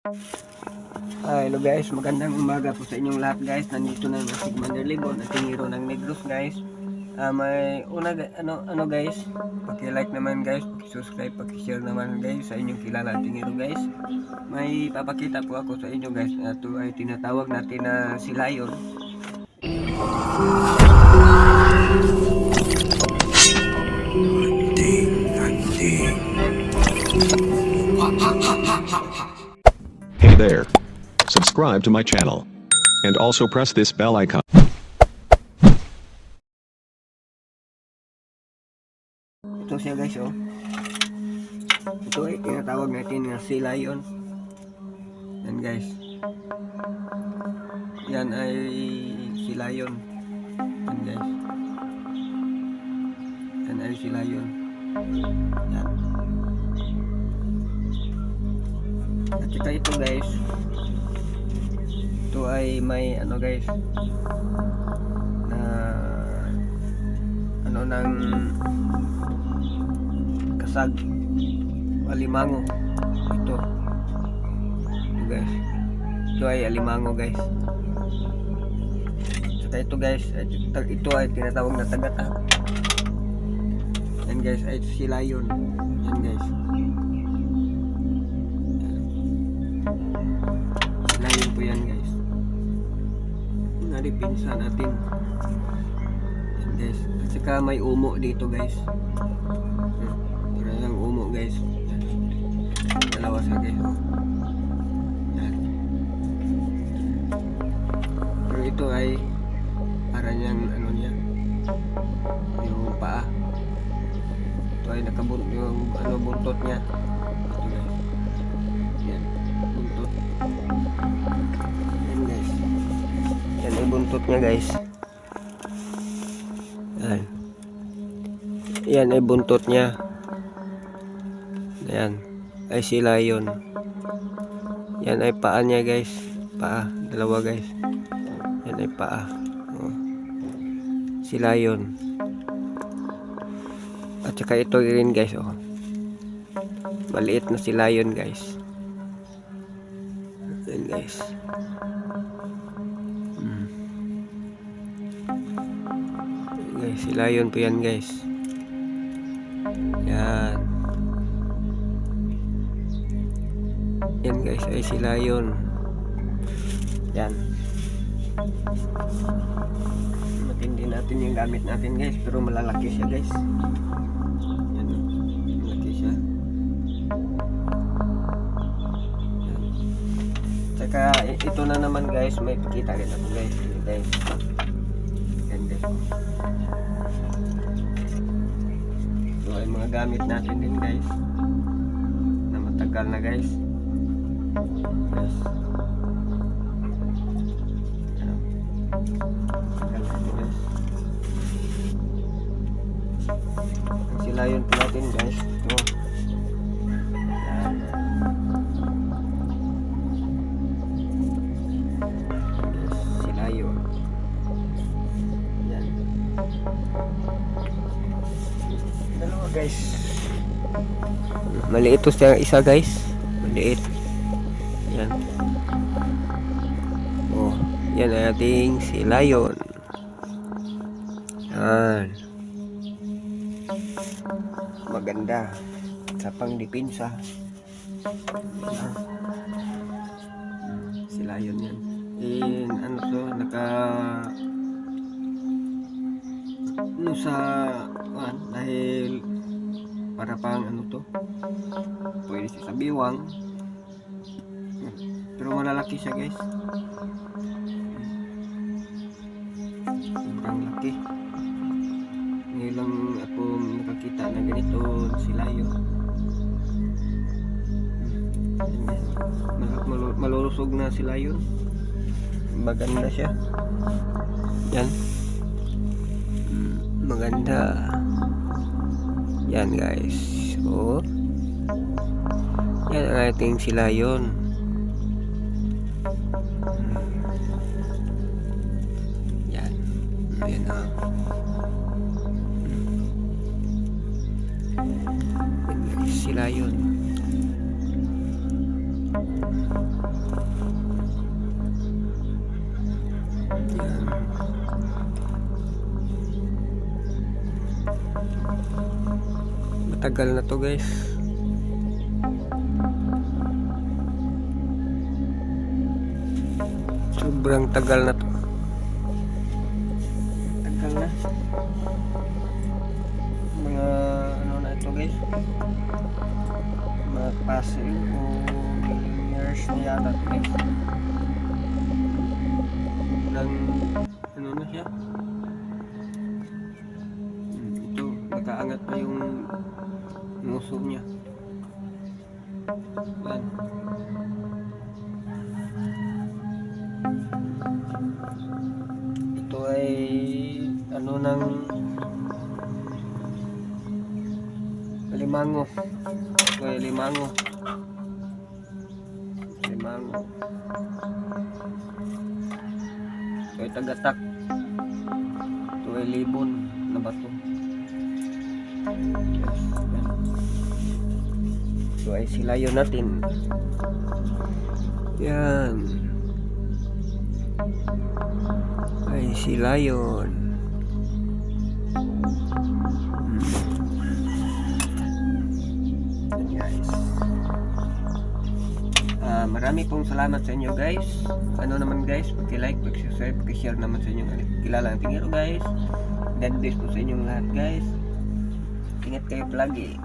Hello guys, magandang umaga po sa inyong lahat guys. Nandito na si Commander Libon at yung hero ng Negros guys. May una guys, paki-like naman guys, paki-subscribe, paki-share naman guys sa inyong kilala at yung hero guys. May papakita po ako sa inyo guys. Ito ay tinatawag natin na si Lion. Hey there. Subscribe to my channel. And also press this bell icon. Ito siya guys oh. Ito ay tinatawag natin na si Lion. Yan guys. Yan ay si Lion. Yan guys. Yan ay si Lion. Yan. At saka ito guys, ito ay may guys na ng kasag alimango. Ito guys, ito ay alimango guys. Saka ito guys, ito ay tinatawag na tagata. Yan guys ay si Lion. Yan guys, Lion po yan guys. Pinsa natin. Yan guys. At saka may umo dito guys. Para lang umo guys. Dalawa sa guys. Yan. Pero ito ay para niyang niya, yung paa. Ito ay nakabuntot yung buntot niya. Ito guys. Yan. Buntot. Yan guys. Yan ay buntot niya guys. Yan. Yan ay buntot niya. Yan. Ay si Lion. Yan ay paa niya guys. Paa. Dalawa guys. Yan ay paa. Oh. Si Lion. At saka ito rin guys. Oh. Maliit na si Lion guys. Yan guys. Guys, si Lion po yan guys. Yan. Yan guys ay si Lion. Yan. Matindi natin yung gamit natin guys, pero malalaki siya guys. Yan. Malaki siya. Yan. Tsaka ito na naman guys, may pakita rin ako guys. Guys. Yan guys. So ay mga gamit natin din guys na matagal na guys. Yes. Matagal na ito guys. Si Lion po natin guys. Ito. Yan. Yes, si Lion. Yan. Dalawa guys. Maliit ito siya isa guys. Maliit. Yan. Oh, yan ang ating si Lion. Yan. Maganda sa pangdepensa. Si Lion yan. Sa dahil para pang pwede siya sa biwang, pero malalaki siya guys. Sobrang laki. Ngayon lang ako nakakita na ganito si Lion. Malulusog na si Lion. Maganda siya. Yan. Maganda. Yan guys. So yan ang ating si Lion. Yan. Yan na. Si Lion. tagal na to guys. Sobrang tagal na to. Tagal na. Mga ano na ito guys. Mga puzzle o years na yata ito guys. Nang ano na siya. Ito, nakaangat pa yung nguso niya. Yan. Ito ay ano ng limango. Ito ay limango. Limango. Ito ay tagatak. Ito ay libon na bato. Yes. Ito ay silayo natin. Yan. Ay silayon. Yan guys. Marami pong salamat sa inyo guys. Ano naman guys, pag-like, pag-subscribe, pag-share naman sa inyong kilalang tingero guys. God bless po sa inyong lahat guys. Ingat kayo palagi.